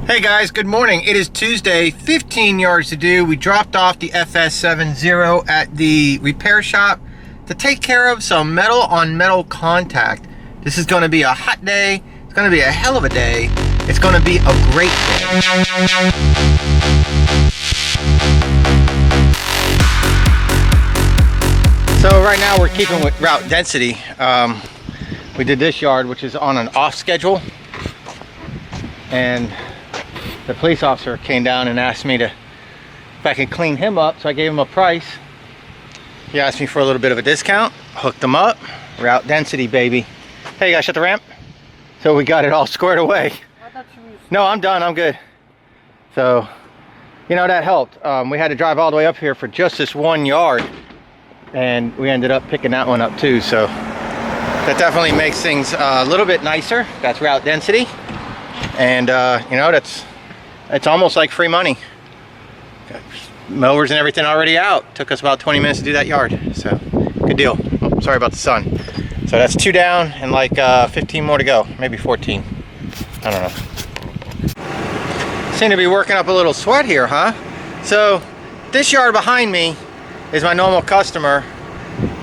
Hey guys, good morning. It is Tuesday, 15 yards to do. We dropped off the FS70 at the repair shop to take care of some metal on metal contact. This is going to be a hot day. It's going to be a hell of a day. It's going to be a great day. So right now we're keeping with route density. We did this yard, which is on an off schedule, and the police officer came down and asked me if I could clean him up, so I gave him a price. He asked me for a little bit of a discount, hooked him up. Route density, baby. Hey, you guys, shut the ramp. So we got it all squared away. No, I'm done, I'm good. So, you know, that helped. We had to drive all the way up here for just this one yard, and we ended up picking that one up too. So that definitely makes things a little bit nicer. That's route density. And you know, it's almost like free money. Got mowers and everything already out. Took us about 20 minutes to do that yard. So good deal. Oh, sorry about the sun. So that's 2 down and like 15 more to go, maybe 14. I don't know. Seem to be working up a little sweat here, huh? So this yard behind me is my normal customer.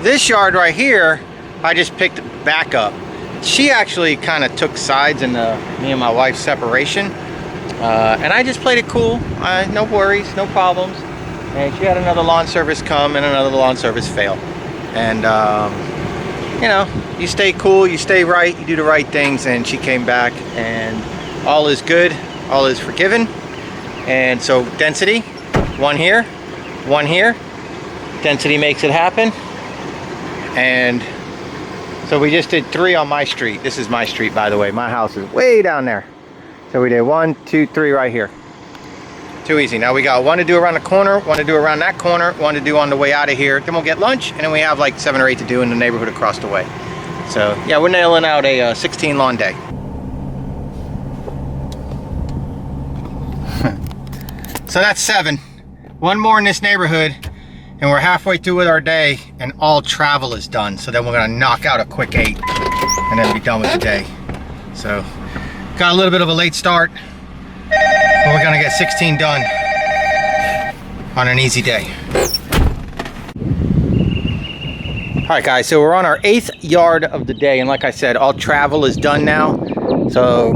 This yard right here, I just picked back up. She actually kind of took sides in me and my wife's separation, and I just played it cool. No worries, no problems. And she had another lawn service come and another lawn service fail. And you know, you stay cool, you stay right, you do the right things. And she came back, and all is good, all is forgiven. And so density, one here, one here. Density makes it happen. And so we just did 3 on my street. This is my street, by the way. My house is way down there. So we did 1, 2, 3 right here. Too easy. Now we got 1 to do around the corner, 1 to do around that corner, 1 to do on the way out of here. Then we'll get lunch, and then we have like 7 or 8 to do in the neighborhood across the way. So yeah, we're nailing out a 16 lawn day. So that's 7. 1 more in this neighborhood, and we're halfway through with our day, and all travel is done. So then we're gonna knock out a quick 8 and then be done with the day. So got a little bit of a late start, but we're gonna get 16 done on an easy day. All right guys, so we're on our 8th yard of the day, and like I said, all travel is done now. So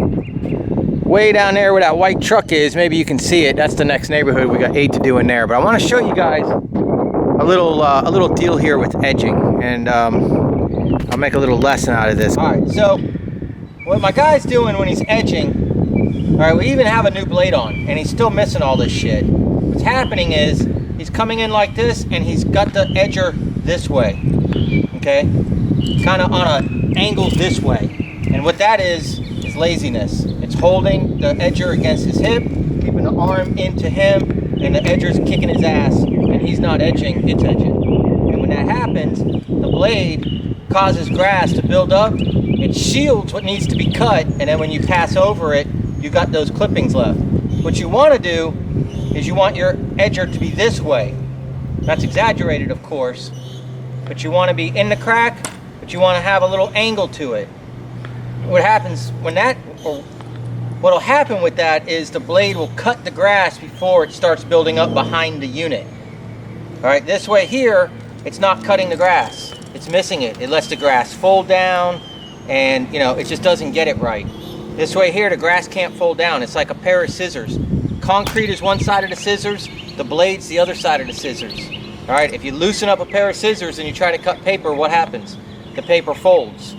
way down there where that white truck is, maybe you can see it, that's the next neighborhood. We got 8 to do in there, but I want to show you guys a little deal here with edging, and I'll make a little lesson out of this. All right, so what my guy's doing when he's edging, all right, we even have a new blade on, and he's still missing all this shit. What's happening is he's coming in like this, and he's got the edger this way, okay, kind of on an angle this way, and what that is laziness. It's holding the edger against his hip, keeping the arm into him, and the edger's kicking his ass, and he's not edging, it's edging. And when that happens, the blade causes grass to build up, it shields what needs to be cut, and then when you pass over it, you got those clippings left. What you want to do is you want your edger to be this way. That's exaggerated, of course, but you want to be in the crack, but you want to have a little angle to it. What happens when what'll happen with that is the blade will cut the grass before it starts building up behind the unit. All right, this way here, it's not cutting the grass. It's missing it. It lets the grass fold down, and you know, it just doesn't get it right. This way here, the grass can't fold down. It's like a pair of scissors. Concrete is one side of the scissors, the blade's the other side of the scissors. All right, if you loosen up a pair of scissors and you try to cut paper, what happens? The paper folds.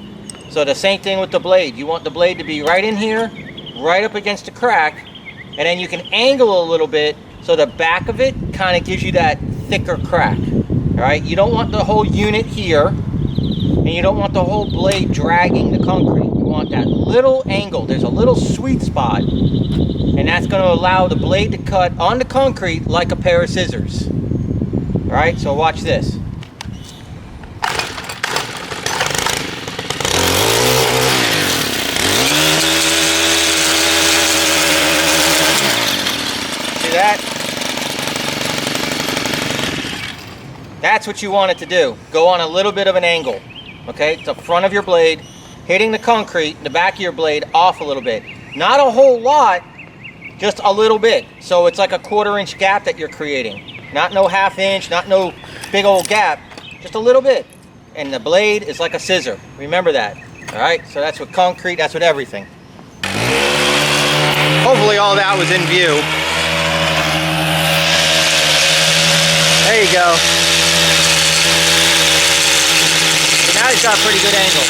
So the same thing with the blade. You want the blade to be right in here, right up against the crack, and then you can angle a little bit so the back of it kind of gives you that thicker crack. All right, you don't want the whole unit here, and you don't want the whole blade dragging the concrete. You want that little angle. There's a little sweet spot, and that's going to allow the blade to cut on the concrete like a pair of scissors. All right, so watch this. That's what you want it to do. Go on a little bit of an angle, okay? The front of your blade, hitting the concrete, the back of your blade off a little bit. Not a whole lot, just a little bit. So it's like a 1/4 inch gap that you're creating. Not no 1/2 inch, not no big old gap, just a little bit. And the blade is like a scissor. Remember that. All right, so that's with concrete, that's with everything. Hopefully all that was in view. There you go. So now he's got a pretty good angle.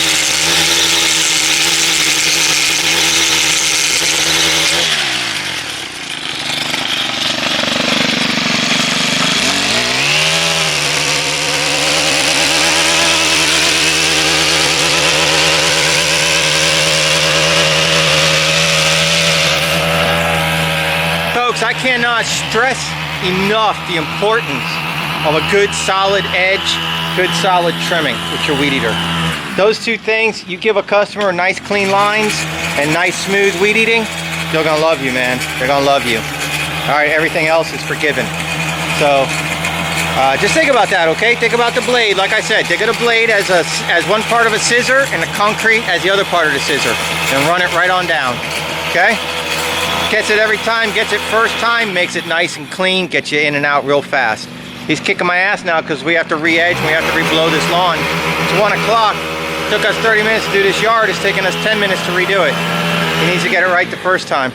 Folks, I cannot stress enough the importance of a good solid edge, good solid trimming with your weed eater. Those two things, you give a customer nice clean lines and nice smooth weed eating, they're gonna love you, man. They're gonna love you. All right, everything else is forgiven. So just think about that, okay? Think about the blade. Like I said, think of the blade as one part of a scissor and the concrete as the other part of the scissor, and run it right on down, okay? Gets it every time, gets it first time, makes it nice and clean, gets you in and out real fast. He's kicking my ass now because we have to re-edge and we have to re-blow this lawn. It's 1 o'clock. Took us 30 minutes to do this yard. It's taking us 10 minutes to redo it. He needs to get it right the first time.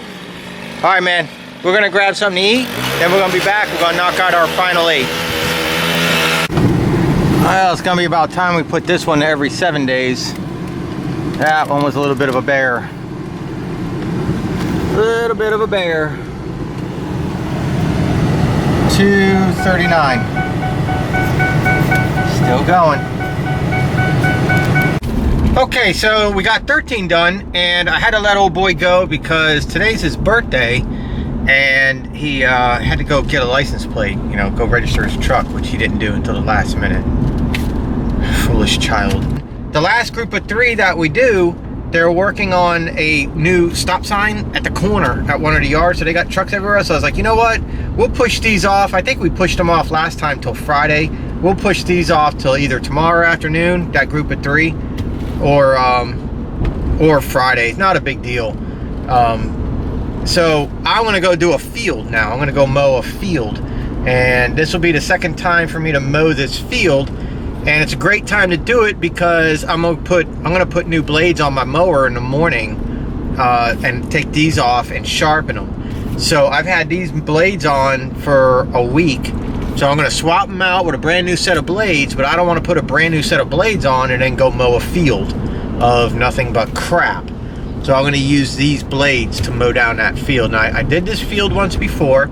All right, man. We're going to grab something to eat. Then we're going to be back. We're going to knock out our final 8. Well, it's going to be about time we put this one to every 7 days. That one was a little bit of a bear. Little bit of a bear. 239. Still going. Okay, so we got 13 done, and I had to let old boy go because today's his birthday, and he had to go get a license plate, you know, go register his truck, which he didn't do until the last minute. Foolish child. The last group of 3 that we do, they're working on a new stop sign at the corner at one of the yards, so they got trucks everywhere. So I was like, you know what? We'll push these off. I think we pushed them off last time till Friday. We'll push these off till either tomorrow afternoon, that group of 3, or Friday. It's not a big deal. So I'm gonna go do a field now. I'm gonna go mow a field, and this will be the second time for me to mow this field. And it's a great time to do it because I'm gonna put new blades on my mower in the morning and take these off and sharpen them. So I've had these blades on for a week, so I'm gonna swap them out with a brand new set of blades. But I don't want to put a brand new set of blades on and then go mow a field of nothing but crap. So I'm gonna use these blades to mow down that field. Now I did this field once before.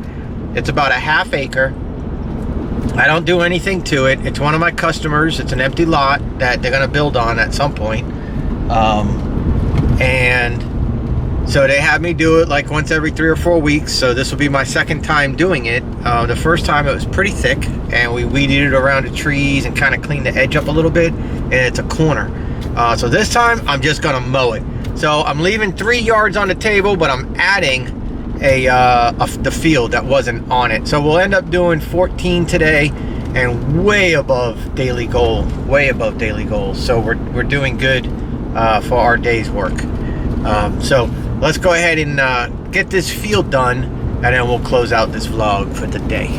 It's about a 1/2 acre. I don't do anything to it. It's one of my customers. It's an empty lot that they're gonna build on at some point. And so they have me do it like once every 3 or 4 weeks. So this will be my second time doing it. The first time it was pretty thick, and we weeded it around the trees and kind of cleaned the edge up a little bit, and it's a corner. So this time I'm just gonna mow it. So I'm leaving 3 yards on the table, but I'm adding the field that wasn't on it. So we'll end up doing 14 today, and way above daily goal, way above daily goals. So we're doing good for our day's work. So let's go ahead and get this field done, and then we'll close out this vlog for the day.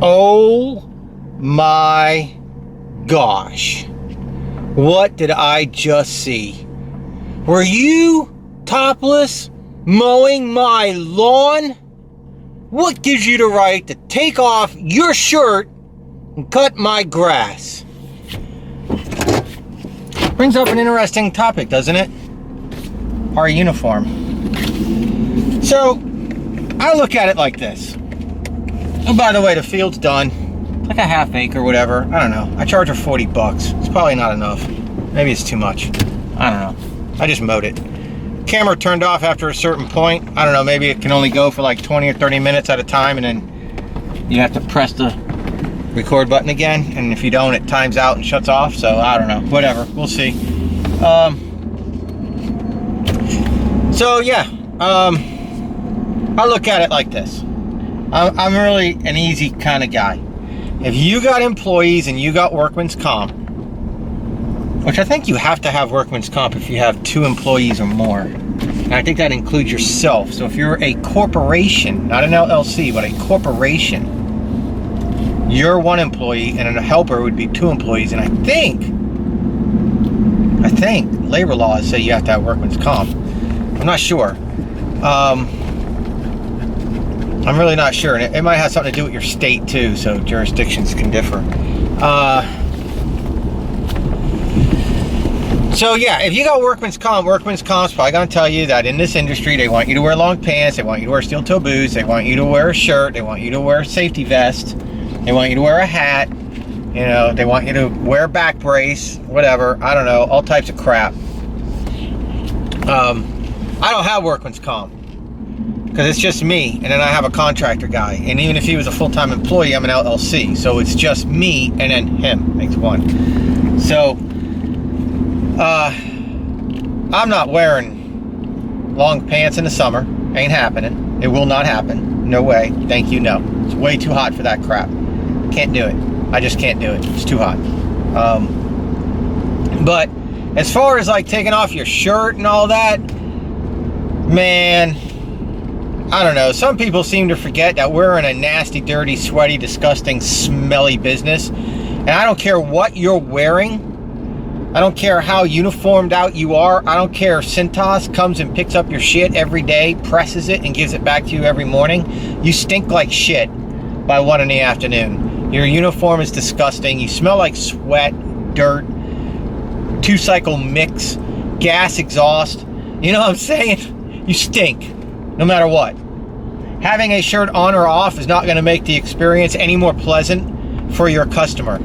Oh my gosh. What did I just see? Were you topless mowing my lawn? What gives you the right to take off your shirt and cut my grass? Brings up an interesting topic, doesn't it? Our uniform. So, I look at it like this. Oh, by the way, the field's done. It's like a half acre, whatever. I don't know. I charge her $40. It's probably not enough. Maybe it's too much. I don't know. I just mowed it. Camera turned off after a certain point. I don't know, maybe it can only go for like 20 or 30 minutes at a time, and then you have to press the record button again, and if you don't, it times out and shuts off. So I don't know, whatever, we'll see. So yeah, I look at it like this. I'm really an easy kind of guy. If you got employees and you got workman's comp, which I think you have to have workman's comp if you have 2 employees or more. And I think that includes yourself. So if you're a corporation, not an LLC, but a corporation, you're 1 employee and a helper would be 2 employees. And I think labor laws say you have to have workman's comp. I'm not sure. I'm really not sure. And it might have something to do with your state too, so jurisdictions can differ. So yeah, if you got workman's comp's probably gonna tell you that in this industry, they want you to wear long pants, they want you to wear steel toe boots, they want you to wear a shirt, they want you to wear a safety vest, they want you to wear a hat, you know, they want you to wear a back brace, whatever, I don't know, all types of crap. I don't have workman's comp, because it's just me, and then I have a contractor guy, and even if he was a full-time employee, I'm an LLC, so it's just me, and then him, makes 1. So, I'm not wearing long pants in the summer. Ain't happening. It will not happen. No way. Thank you, no. It's way too hot for that crap. Can't do it. I just can't do it. It's too hot. But as far as like taking off your shirt and all that, man, I don't know. Some people seem to forget that we're in a nasty, dirty, sweaty, disgusting, smelly business. And I don't care what you're wearing. I don't care how uniformed out you are. I don't care if Cintas comes and picks up your shit every day, presses it, and gives it back to you every morning. You stink like shit by 1 in the afternoon. Your uniform is disgusting. You smell like sweat, dirt, 2-cycle mix, gas exhaust. You know what I'm saying? You stink, no matter what. Having a shirt on or off is not going to make the experience any more pleasant for your customer.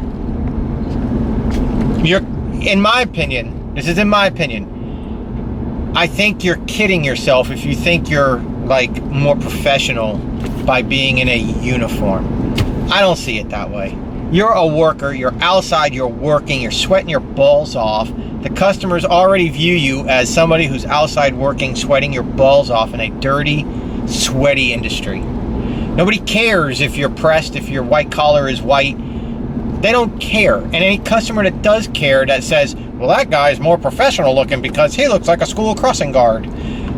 In my opinion, this is in my opinion, I think you're kidding yourself if you think you're like more professional by being in a uniform. I don't see it that way. You're a worker, you're outside, you're working, you're sweating your balls off. The customers already view you as somebody who's outside working, sweating your balls off in a dirty, sweaty industry. Nobody cares if you're pressed, if your white collar is white. They don't care. And any customer that does care, that says, well, that guy's more professional looking because he looks like a school crossing guard,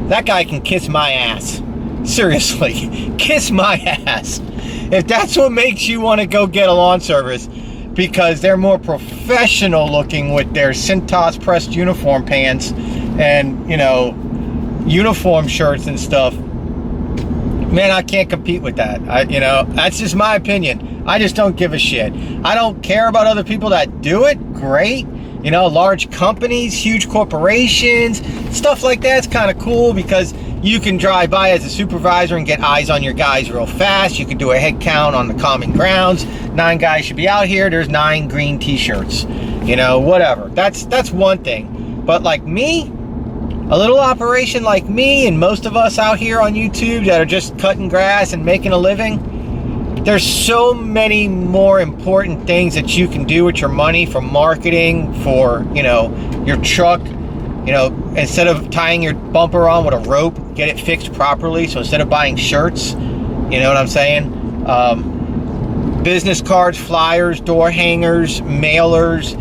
that guy can kiss my ass. Seriously, kiss my ass. If that's what makes you want to go get a lawn service because they're more professional looking with their Cintas pressed uniform pants and, you know, uniform shirts and stuff, man, I can't compete with that. You know, that's just my opinion. I just don't give a shit. I don't care about other people that do it. Great. You know, large companies, huge corporations, stuff like that's kind of cool because you can drive by as a supervisor and get eyes on your guys real fast. You can do a head count on the common grounds. 9 guys should be out here. There's 9 green t-shirts. You know, whatever. That's one thing. But like me, a little operation like me and most of us out here on YouTube that are just cutting grass and making a living, there's so many more important things that you can do with your money, for marketing, for, you know, your truck. You know, instead of tying your bumper on with a rope, get it fixed properly. So instead of buying shirts, you know what I'm saying? Business cards, flyers, door hangers, mailers,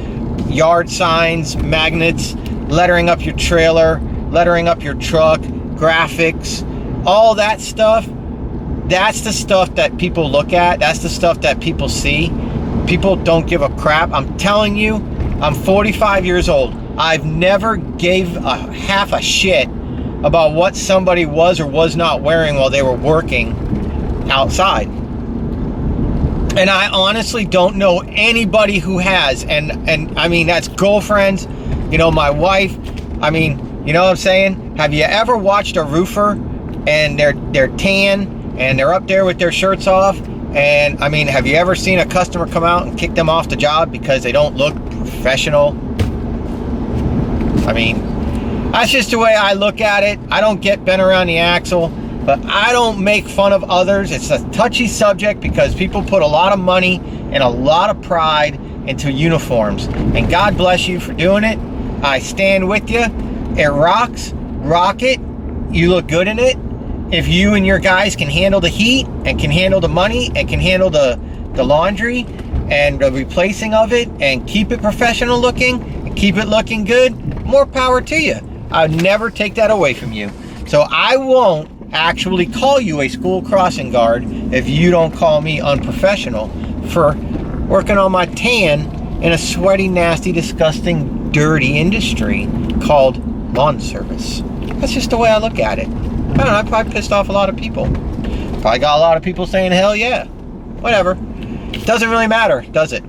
yard signs, magnets, lettering up your trailer, lettering up your truck, graphics, all that stuff. That's the stuff that people look at. That's the stuff that people see. People don't give a crap. I'm telling you, I'm 45 years old. I've never gave a half a shit about what somebody was or was not wearing while they were working outside. And I honestly don't know anybody who has. And I mean, that's girlfriends, you know, my wife. I mean, you know what I'm saying? Have you ever watched a roofer and they're tan and they're up there with their shirts off? And I mean, have you ever seen a customer come out and kick them off the job because they don't look professional? I mean, that's just the way I look at it. I don't get bent around the axle, but I don't make fun of others. It's a touchy subject because people put a lot of money and a lot of pride into uniforms. And God bless you for doing it. I stand with you. It rocks. Rock it. You look good in it. If you and your guys can handle the heat and can handle the money and can handle the laundry and the replacing of it and keep it professional looking and keep it looking good, more power to you. I would never take that away from you. So I won't actually call you a school crossing guard if you don't call me unprofessional for working on my tan in a sweaty, nasty, disgusting, dirty industry called lawn service. That's just the way I look at it. I don't know, I probably pissed off a lot of people. Probably got a lot of people saying, hell yeah. Whatever. Doesn't really matter, does it?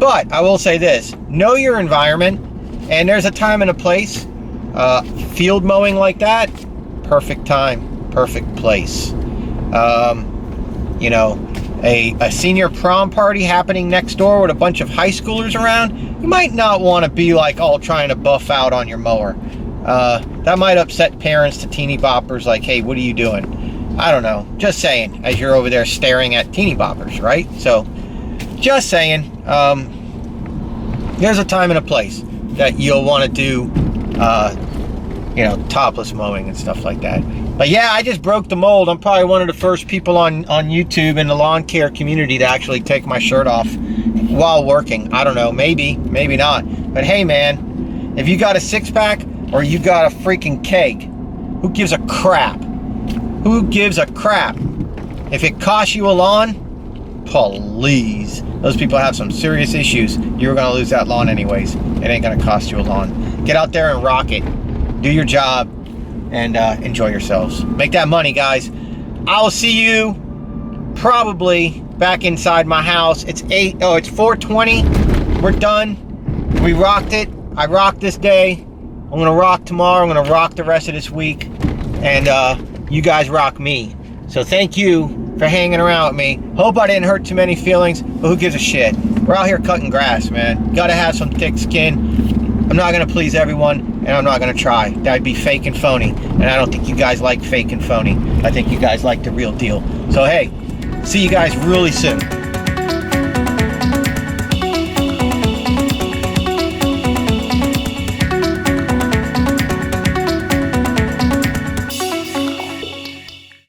But I will say this. Know your environment. And there's a time and a place. Field mowing like that, perfect time, perfect place. You know, a senior prom party happening next door with a bunch of high schoolers around, you might not want to be like all trying to buff out on your mower. That might upset parents to teeny boppers like, hey, what are you doing? I don't know. Just saying, as you're over there staring at teeny boppers, right? So, just saying, there's a time and a place that you'll want to do, you know, topless mowing and stuff like that. But yeah, I just broke the mold. I'm probably one of the first people on YouTube in the lawn care community to actually take my shirt off while working. I don't know, maybe not. But hey man, if you got a six-pack or you got a freaking keg, who gives a crap? Who gives a crap? If it costs you a lawn, please. Those people have some serious issues. You're gonna lose that lawn anyways. It ain't gonna cost you a lawn. Get out there and rock it. Do your job and enjoy yourselves. Make that money, guys. I'll see you probably back inside my house. It's 4:20. We're done. We rocked it. I rocked this day. I'm gonna rock tomorrow. I'm gonna rock the rest of this week. And you guys rock me. So thank you for hanging around with me. Hope I didn't hurt too many feelings, but who gives a shit? We're out here cutting grass, man. Gotta have some thick skin. I'm not gonna please everyone, and I'm not gonna try. That'd be fake and phony, and I don't think you guys like fake and phony. I think you guys like the real deal. So hey, see you guys really soon.